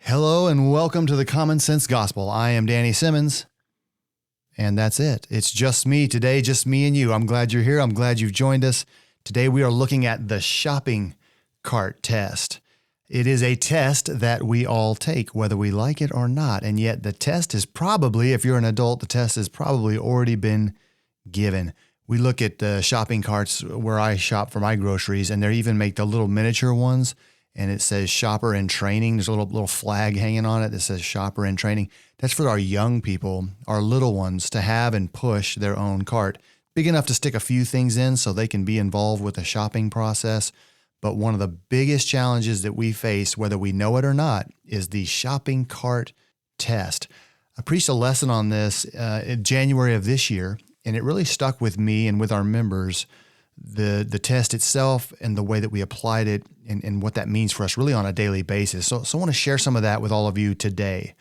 Hello and welcome to the Common Sense Gospel. I am Danny Simmons, and that's it. It's just me today, just me and you. I'm glad you're here. I'm glad you've joined us. Today we are looking at the shopping cart test. It is a test that we all take, whether we like it or not, and yet the test is probably, if you're an adult, the test has probably already been given. We look at the shopping carts where I shop for my groceries, and they even make the little miniature ones, and it says shopper in training. There's a little flag hanging on it that says shopper in training. That's for our young people, our little ones, to have and push their own cart. Big enough to stick a few things in so they can be involved with the shopping process. But one of the biggest challenges that we face, whether we know it or not, is the shopping cart test. I preached a lesson on this in January of this year, and it really stuck with me and with our members. The test itself and the way that we applied it and what that means for us really on a daily basis. So I want to share some of that with all of you today.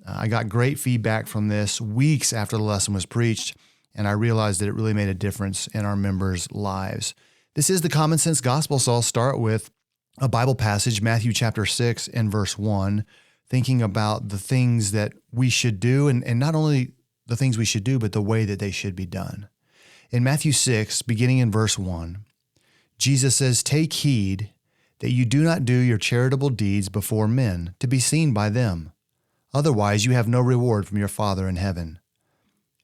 I got great feedback from this weeks after the lesson was preached, and I realized that it really made a difference in our members' lives. This is the Common Sense Gospel, so I'll start with a Bible passage, Matthew chapter 6 and verse 1, thinking about the things that we should do, and not only the things we should do, but the way that they should be done. In Matthew 6, beginning in verse 1, Jesus says, "Take heed that you do not do your charitable deeds before men to be seen by them. Otherwise you have no reward from your Father in heaven.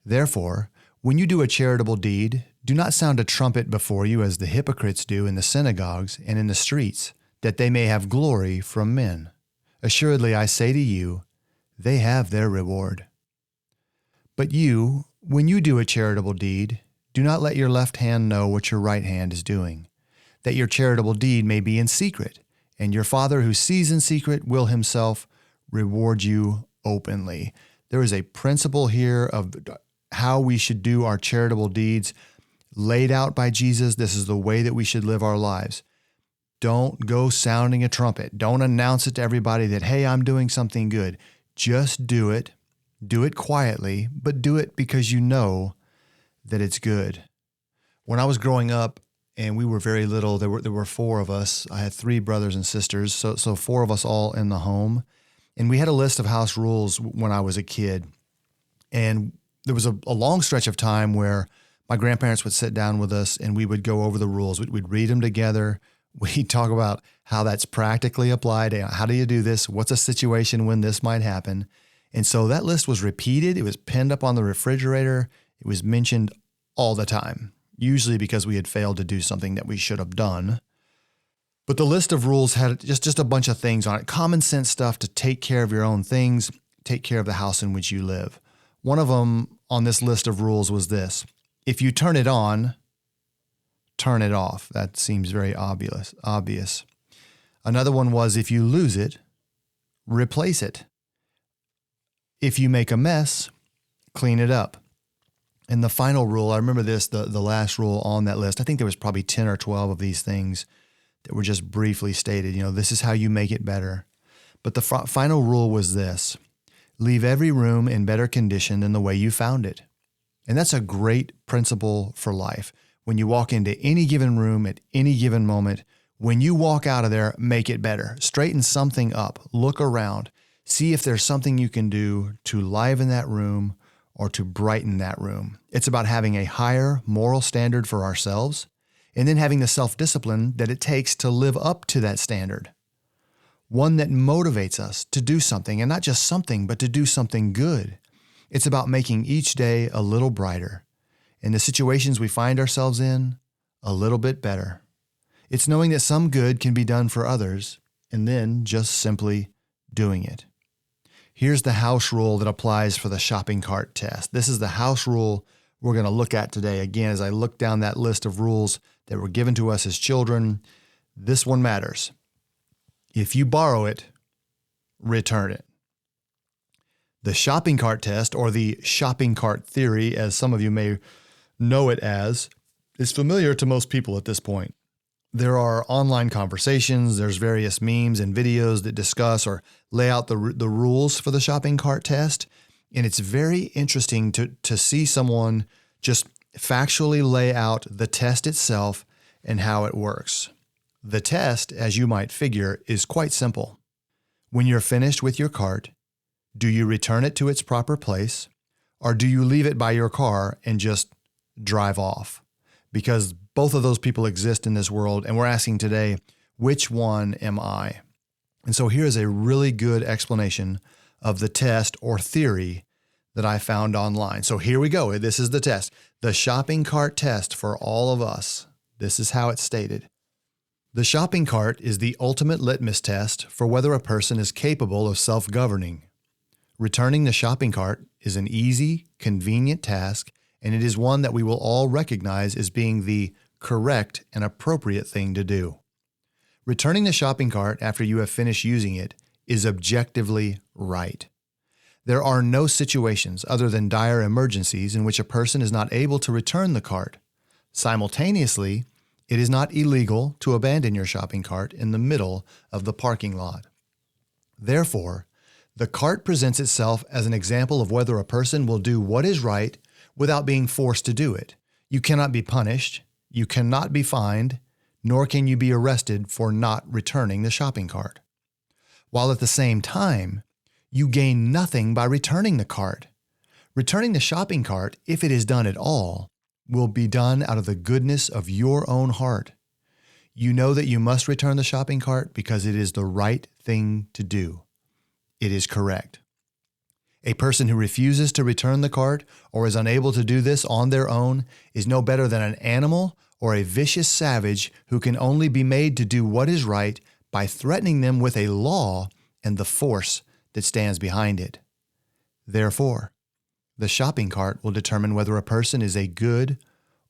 Therefore, when you do a charitable deed, do not sound a trumpet before you as the hypocrites do in the synagogues and in the streets, that they may have glory from men. Assuredly, I say to you, they have their reward. But you, when you do a charitable deed, do not let your left hand know what your right hand is doing, that your charitable deed may be in secret, and your Father who sees in secret will himself reward you openly." There is a principle here of how we should do our charitable deeds laid out by Jesus. This is the way that we should live our lives. Don't go sounding a trumpet. Don't announce it to everybody that, hey, I'm doing something good. Just do it. Do it quietly, but do it because you know that it's good. When I was growing up and we were very little, there were four of us. I had three brothers and sisters, so four of us all in the home. And we had a list of house rules when I was a kid. And there was a long stretch of time where my grandparents would sit down with us and we would go over the rules. We'd read them together. We'd talk about how that's practically applied. How do you do this? What's a situation when this might happen? And so that list was repeated. It was pinned up on the refrigerator. It was mentioned all the time, usually because we had failed to do something that we should have done. But the list of rules had just a bunch of things on it, common sense stuff to take care of your own things, take care of the house in which you live. One of them on this list of rules was this: if you turn it on, turn it off. That seems very obvious. Another one was, if you lose it, replace it. If you make a mess, clean it up. And the final rule, I remember this, the last rule on that list, I think there was probably 10 or 12 of these things that were just briefly stated. This is how you make it better. But the final rule was this: leave every room in better condition than the way you found it. And that's a great principle for life. When you walk into any given room at any given moment, when you walk out of there, make it better. Straighten something up. Look around. See if there's something you can do to liven that room or to brighten that room. It's about having a higher moral standard for ourselves and then having the self-discipline that it takes to live up to that standard. One that motivates us to do something, and not just something, but to do something good. It's about making each day a little brighter and the situations we find ourselves in a little bit better. It's knowing that some good can be done for others and then just simply doing it. Here's the house rule that applies for the shopping cart test. This is the house rule we're going to look at today. Again, as I look down that list of rules that were given to us as children, this one matters. If you borrow it, return it. The shopping cart test, or the shopping cart theory, as some of you may know it as, is familiar to most people at this point. There are online conversations, there's various memes and videos that discuss or lay out the rules for the shopping cart test. And it's very interesting to see someone just factually lay out the test itself and how it works. The test, as you might figure, is quite simple. When you're finished with your cart, do you return it to its proper place, or do you leave it by your car and just drive off? Because both of those people exist in this world, and we're asking today, which one am I? And so here's a really good explanation of the test or theory that I found online. So here we go. This is the test. The shopping cart test for all of us. This is how it's stated. The shopping cart is the ultimate litmus test for whether a person is capable of self-governing. Returning the shopping cart is an easy, convenient task, and it is one that we will all recognize as being the correct and appropriate thing to do. Returning the shopping cart after you have finished using it is objectively right. There are no situations other than dire emergencies in which a person is not able to return the cart. Simultaneously, it is not illegal to abandon your shopping cart in the middle of the parking lot. Therefore, the cart presents itself as an example of whether a person will do what is right without being forced to do it. You cannot be punished, you cannot be fined, nor can you be arrested for not returning the shopping cart. While at the same time, you gain nothing by returning the cart. Returning the shopping cart, if it is done at all, will be done out of the goodness of your own heart. You know that you must return the shopping cart because it is the right thing to do. It is correct. A person who refuses to return the cart or is unable to do this on their own is no better than an animal or a vicious savage who can only be made to do what is right by threatening them with a law and the force that stands behind it. Therefore, the shopping cart will determine whether a person is a good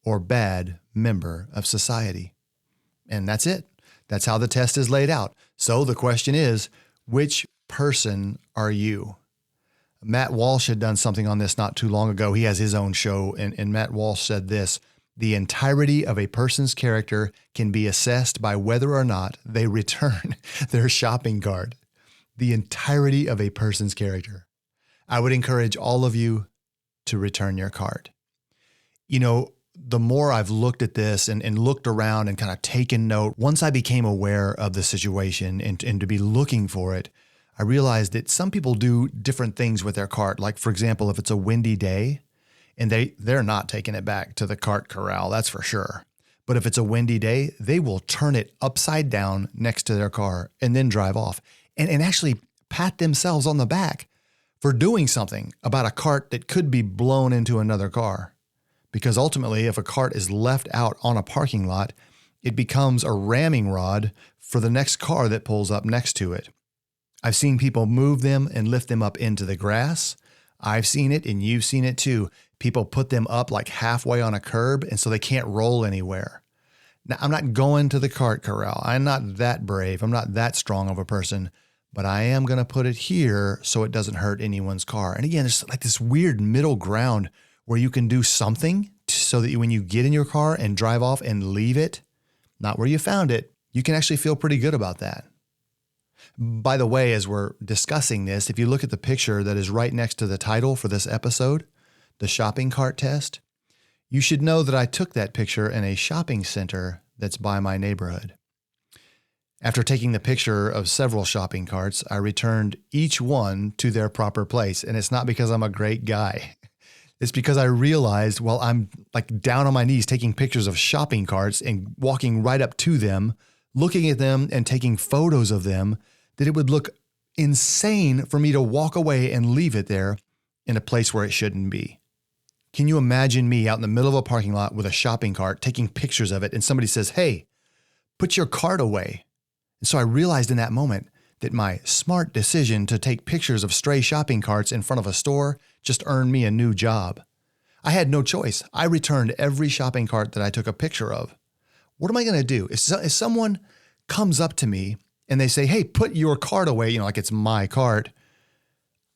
or bad member of society. And that's it. That's how the test is laid out. So the question is, which person are you? Matt Walsh had done something on this not too long ago. He has his own show, and Matt Walsh said this: the entirety of a person's character can be assessed by whether or not they return their shopping cart. The entirety of a person's character. I would encourage all of you to return your cart. You know, the more I've looked at this and looked around and kind of taken note, once I became aware of the situation and to be looking for it, I realized that some people do different things with their cart. Like, for example, if it's a windy day and they're not taking it back to the cart corral, that's for sure. But if it's a windy day, they will turn it upside down next to their car and then drive off and actually pat themselves on the back for doing something about a cart that could be blown into another car. Because ultimately, if a cart is left out on a parking lot, it becomes a ramming rod for the next car that pulls up next to it. I've seen people move them and lift them up into the grass. I've seen it, and you've seen it too. People put them up like halfway on a curb, and so they can't roll anywhere. Now, I'm not going to the cart corral. I'm not that brave. I'm not that strong of a person. But I am going to put it here so it doesn't hurt anyone's car. And again, there's like this weird middle ground where you can do something so that when you get in your car and drive off and leave it, not where you found it, you can actually feel pretty good about that. By the way, as we're discussing this, if you look at the picture that is right next to the title for this episode, the shopping cart test, you should know that I took that picture in a shopping center that's by my neighborhood. After taking the picture of several shopping carts, I returned each one to their proper place. And it's not because I'm a great guy. It's because I realized while I'm like down on my knees taking pictures of shopping carts and walking right up to them, looking at them and taking photos of them, that it would look insane for me to walk away and leave it there in a place where it shouldn't be. Can you imagine me out in the middle of a parking lot with a shopping cart taking pictures of it and somebody says, "Hey, put your cart away"? And so I realized in that moment that my smart decision to take pictures of stray shopping carts in front of a store just earned me a new job. I had no choice. I returned every shopping cart that I took a picture of. What am I going to do? If someone comes up to me and they say, "Hey, put your cart away," like it's my cart,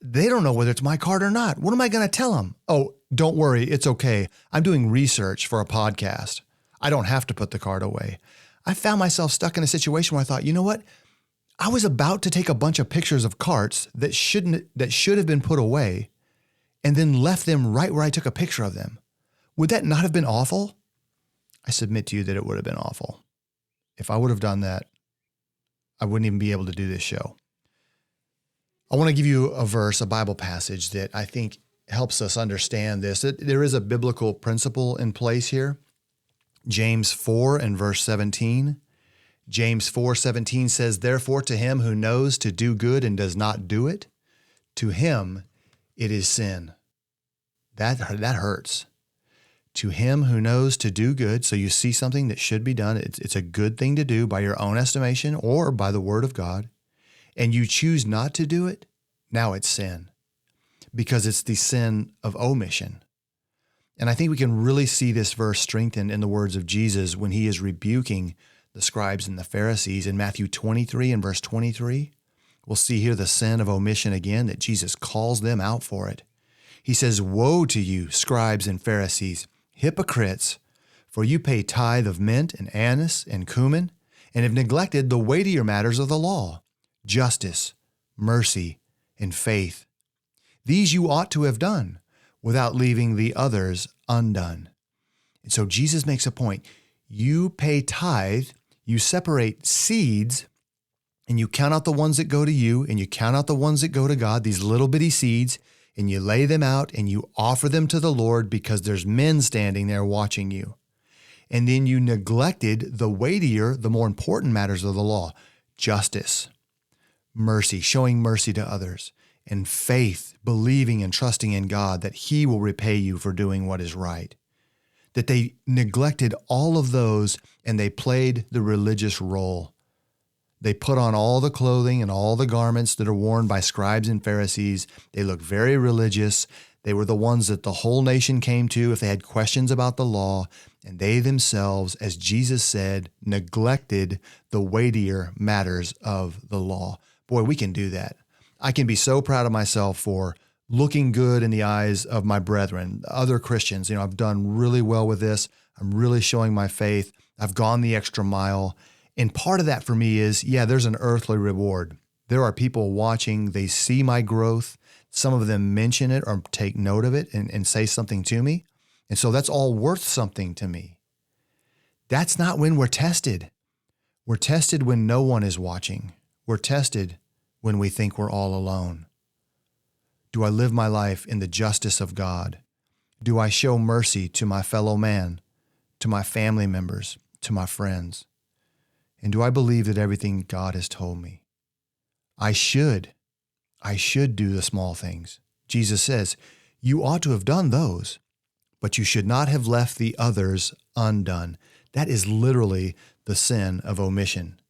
they don't know whether it's my cart or not. What am I going to tell them? "Oh, don't worry. It's okay. I'm doing research for a podcast. I don't have to put the cart away." I found myself stuck in a situation where I thought, you know what? I was about to take a bunch of pictures of carts that should have been put away and then left them right where I took a picture of them. Would that not have been awful? I submit to you that it would have been awful. If I would have done that, I wouldn't even be able to do this show. I want to give you a verse, a Bible passage that I think helps us understand this. There is a biblical principle in place here. James 4 and verse 17. James 4:17 says, "Therefore to him who knows to do good and does not do it, to him it is sin." That hurts. To him who knows to do good, so you see something that should be done, it's a good thing to do by your own estimation or by the word of God, and you choose not to do it, now it's sin, because it's the sin of omission. And I think we can really see this verse strengthened in the words of Jesus when he is rebuking the scribes and the Pharisees in Matthew 23 and verse 23. We'll see here the sin of omission again, that Jesus calls them out for it. He says, "Woe to you, scribes and Pharisees, hypocrites, for you pay tithe of mint and anise and cumin, and have neglected the weightier matters of the law, justice, mercy, and faith. These you ought to have done, without leaving the others undone." And so Jesus makes a point. You pay tithe, you separate seeds, and you count out the ones that go to you, and you count out the ones that go to God, these little bitty seeds, and you lay them out, and you offer them to the Lord because there's men standing there watching you. And then you neglected the weightier, the more important matters of the law, justice, mercy, showing mercy to others, and faith, believing and trusting in God that he will repay you for doing what is right. That they neglected all of those and they played the religious role. They put on all the clothing and all the garments that are worn by scribes and Pharisees. They looked very religious. They were the ones that the whole nation came to if they had questions about the law. And they themselves, as Jesus said, neglected the weightier matters of the law. Boy, we can do that. I can be so proud of myself for looking good in the eyes of my brethren, other Christians. I've done really well with this. I'm really showing my faith. I've gone the extra mile. And part of that for me is, there's an earthly reward. There are people watching. They see my growth. Some of them mention it or take note of it and say something to me. And so that's all worth something to me. That's not when we're tested. We're tested when no one is watching. We're tested when we think we're all alone. Do I live my life in the justice of God? Do I show mercy to my fellow man, to my family members, to my friends? And do I believe that everything God has told me? I should do the small things. Jesus says, you ought to have done those, but you should not have left the others undone. That is literally the sin of omission.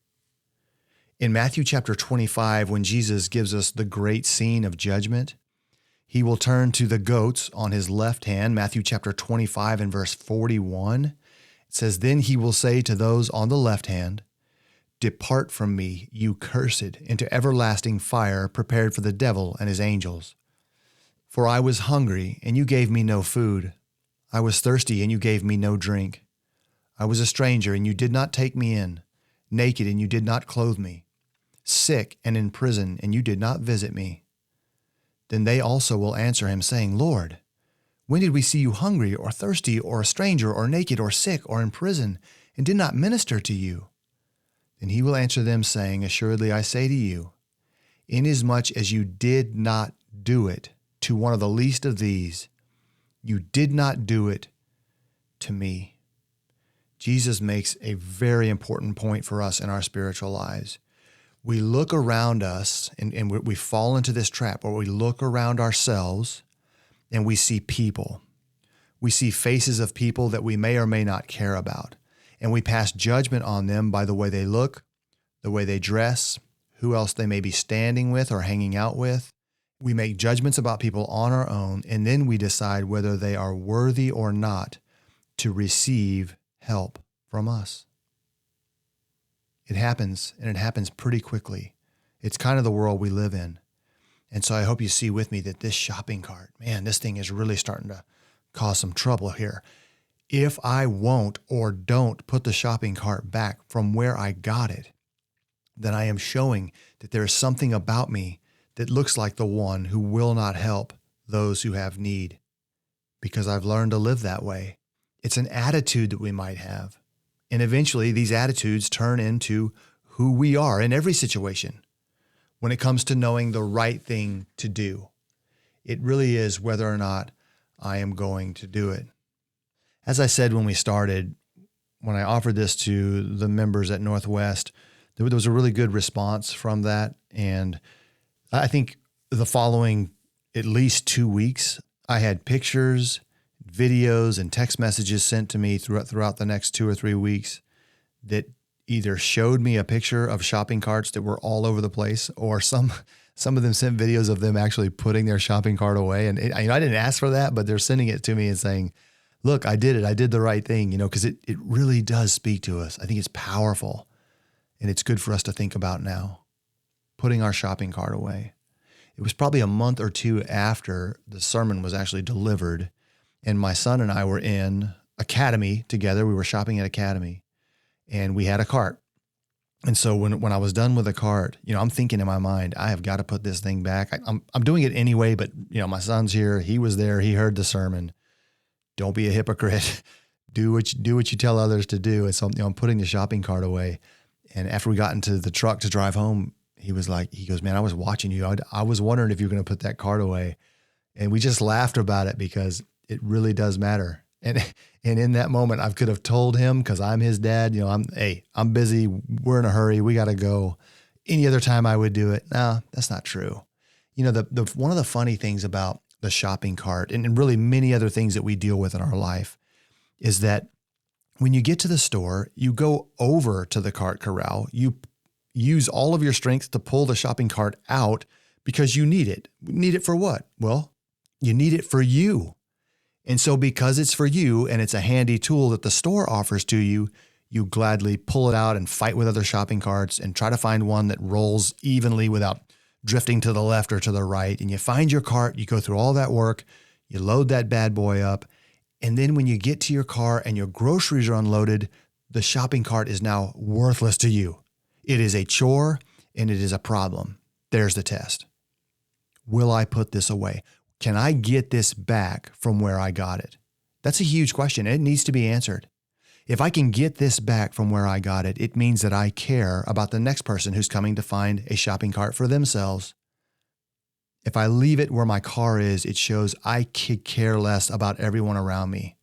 In Matthew chapter 25, when Jesus gives us the great scene of judgment, he will turn to the goats on his left hand. Matthew chapter 25 and verse 41. It says, "Then he will say to those on the left hand, 'Depart from me, you cursed, into everlasting fire prepared for the devil and his angels. For I was hungry, and you gave me no food. I was thirsty, and you gave me no drink. I was a stranger, and you did not take me in, naked, and you did not clothe me, sick and in prison, and you did not visit me.' Then they also will answer him, saying, 'Lord, when did we see you hungry or thirsty or a stranger or naked or sick or in prison and did not minister to you?' Then he will answer them, saying, 'Assuredly I say to you, inasmuch as you did not do it to one of the least of these, you did not do it to me.'" Jesus makes a very important point for us in our spiritual lives. We look around us and we fall into this trap where we look around ourselves and we see people. We see faces of people that we may or may not care about. And we pass judgment on them by the way they look, the way they dress, who else they may be standing with or hanging out with. We make judgments about people on our own, and then we decide whether they are worthy or not to receive help from us. It happens, and it happens pretty quickly. It's kind of the world we live in. And so I hope you see with me that this shopping cart, man, this thing is really starting to cause some trouble here. If I won't or don't put the shopping cart back from where I got it, then I am showing that there is something about me that looks like the one who will not help those who have need, because I've learned to live that way. It's an attitude that we might have. And eventually these attitudes turn into who we are in every situation. when it comes to knowing the right thing to do. It really is whether or not I am going to do it. As I said when we started, when I offered this to the members at Northwest, there was a really good response from that. And I think the following at least 2 weeks, I had pictures, videos, and text messages sent to me throughout the next 2 or 3 weeks that either showed me a picture of shopping carts that were all over the place, or some of them sent videos of them actually putting their shopping cart away. And I didn't ask for that, but they're sending it to me and saying, look, I did it. I did the right thing, because it really does speak to us. I think it's powerful, and it's good for us to think about now, putting our shopping cart away. It was probably a month or two after the sermon was actually delivered, and my son and I were in Academy together. We were shopping at Academy, and we had a cart. And so when I was done with the cart, I'm thinking in my mind, I have got to put this thing back. I'm doing it anyway, but my son's here. He was there. He heard the sermon. Don't be a hypocrite. Do what you tell others to do. And so I'm putting the shopping cart away. And after we got into the truck to drive home, he goes, man, I was watching you. I was wondering if you were going to put that cart away. And we just laughed about it because it really does matter. And in that moment, I could have told him, because I'm his dad, I'm busy. We're in a hurry. We got to go. Any other time I would do it. No, that's not true. The one of the funny things about the shopping cart, and really many other things that we deal with in our life, is that when you get to the store, you go over to the cart corral, you use all of your strength to pull the shopping cart out because you need it. Need it for what? Well, you need it for you. And so because it's for you and it's a handy tool that the store offers to you, you gladly pull it out and fight with other shopping carts and try to find one that rolls evenly without drifting to the left or to the right. And you find your cart, you go through all that work, you load that bad boy up. And then when you get to your car and your groceries are unloaded, the shopping cart is now worthless to you. It is a chore and it is a problem. There's the test. Will I put this away? Can I get this back from where I got it? That's a huge question. It needs to be answered. If I can get this back from where I got it, it means that I care about the next person who's coming to find a shopping cart for themselves. If I leave it where my car is, it shows I could care less about everyone around me.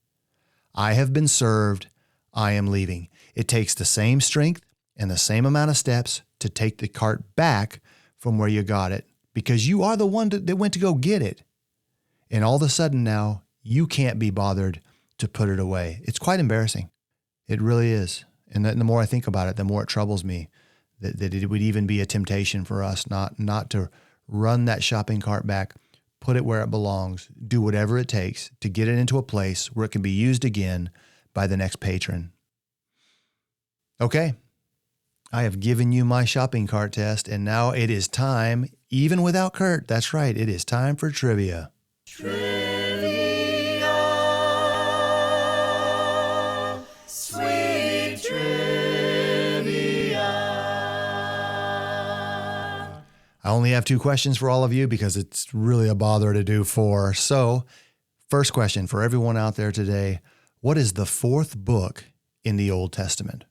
I have been served. I am leaving. It takes the same strength and the same amount of steps to take the cart back from where you got it, because you are the one that went to go get it. And all of a sudden now, you can't be bothered to put it away. It's quite embarrassing. It really is. And the more I think about it, the more it troubles me that it would even be a temptation for us not to run that shopping cart back, put it where it belongs, do whatever it takes to get it into a place where it can be used again by the next patron. Okay, I have given you my shopping cart test, and now it is time, even without Kurt, that's right, it is time for trivia. Trivia, sweet trivia. I only have 2 questions for all of you because it's really a bother to do 4. So, first question for everyone out there today, what is the 4th book in the Old Testament?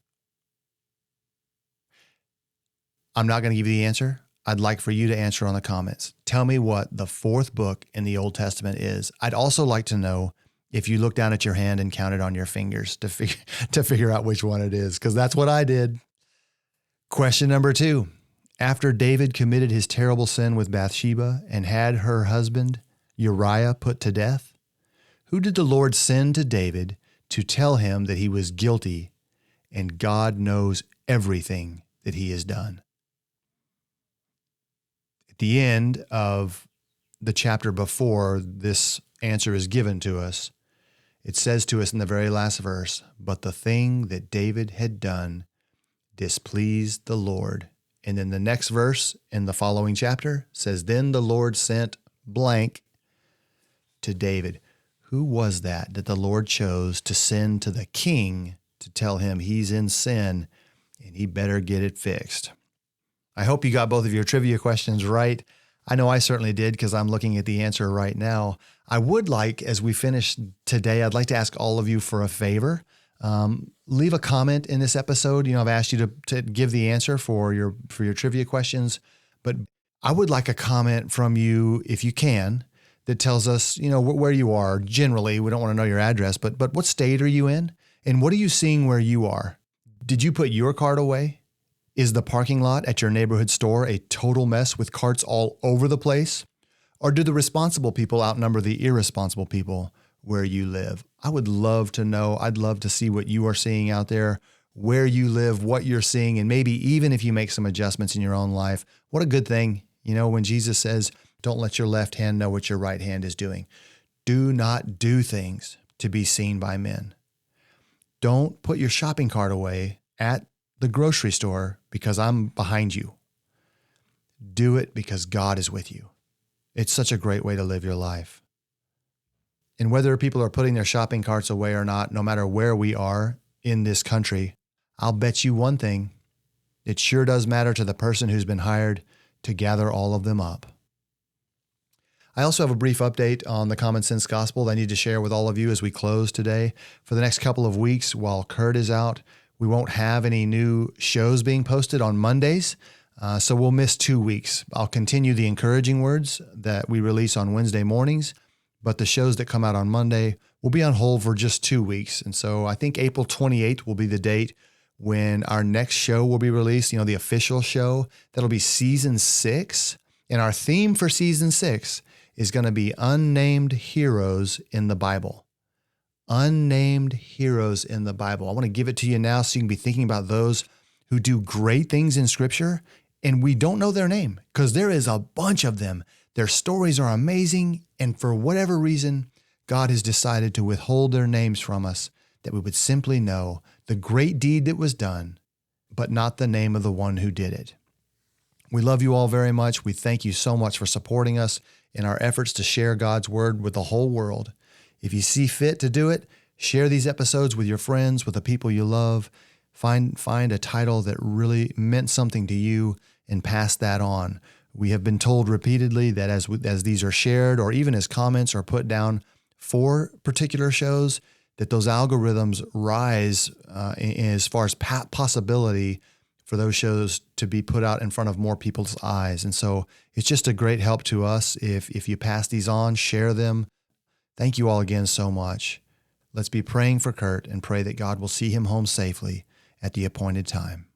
I'm not going to give you the answer. I'd like for you to answer on the comments. Tell me what the 4th book in the Old Testament is. I'd also like to know if you look down at your hand and counted on your fingers to figure out which one it is, because that's what I did. Question number 2. After David committed his terrible sin with Bathsheba and had her husband Uriah put to death, who did the Lord send to David to tell him that he was guilty and God knows everything that he has done? At the end of the chapter before this answer is given to us, it says to us in the very last verse, but the thing that David had done displeased the Lord. And then the next verse in the following chapter says, then the Lord sent blank to David. Who was that the Lord chose to send to the king to tell him he's in sin and he better get it fixed? I hope you got both of your trivia questions right. I know I certainly did because I'm looking at the answer right now. I would like, as we finish today, I'd like to ask all of you for a favor. Leave a comment in this episode. I've asked you to give the answer for your trivia questions, but I would like a comment from you, if you can, that tells us, where you are generally. We don't want to know your address, but what state are you in? And what are you seeing where you are? Did you put your cart away? Is the parking lot at your neighborhood store a total mess with carts all over the place? Or do the responsible people outnumber the irresponsible people where you live? I would love to know. I'd love to see what you are seeing out there, where you live, what you're seeing, and maybe even if you make some adjustments in your own life. What a good thing, when Jesus says, don't let your left hand know what your right hand is doing. Do not do things to be seen by men. Don't put your shopping cart away at the grocery store because I'm behind you. Do it because God is with you. It's such a great way to live your life. And whether people are putting their shopping carts away or not, no matter where we are in this country, I'll bet you one thing. It sure does matter to the person who's been hired to gather all of them up. I also have a brief update on the Common Sense Gospel that I need to share with all of you as we close today. For the next couple of weeks, while Kurt is out, we won't have any new shows being posted on Mondays, so we'll miss 2 weeks. I'll continue the encouraging words that we release on Wednesday mornings, but the shows that come out on Monday will be on hold for just 2 weeks. And so I think April 28th will be the date when our next show will be released, the official show. That'll be season 6. And our theme for season 6 is going to be unnamed heroes in the Bible. Unnamed heroes in the Bible. I want to give it to you now so you can be thinking about those who do great things in Scripture, and we don't know their name because there is a bunch of them. Their stories are amazing, and for whatever reason, God has decided to withhold their names from us, that we would simply know the great deed that was done, but not the name of the one who did it. We love you all very much. We thank you so much for supporting us in our efforts to share God's word with the whole world. If you see fit to do it, share these episodes with your friends, with the people you love. Find a title that really meant something to you and pass that on. We have been told repeatedly that as these are shared or even as comments are put down for particular shows, that those algorithms rise as far as possibility for those shows to be put out in front of more people's eyes. And so it's just a great help to us if you pass these on, share them. Thank you all again so much. Let's be praying for Kurt and pray that God will see him home safely at the appointed time.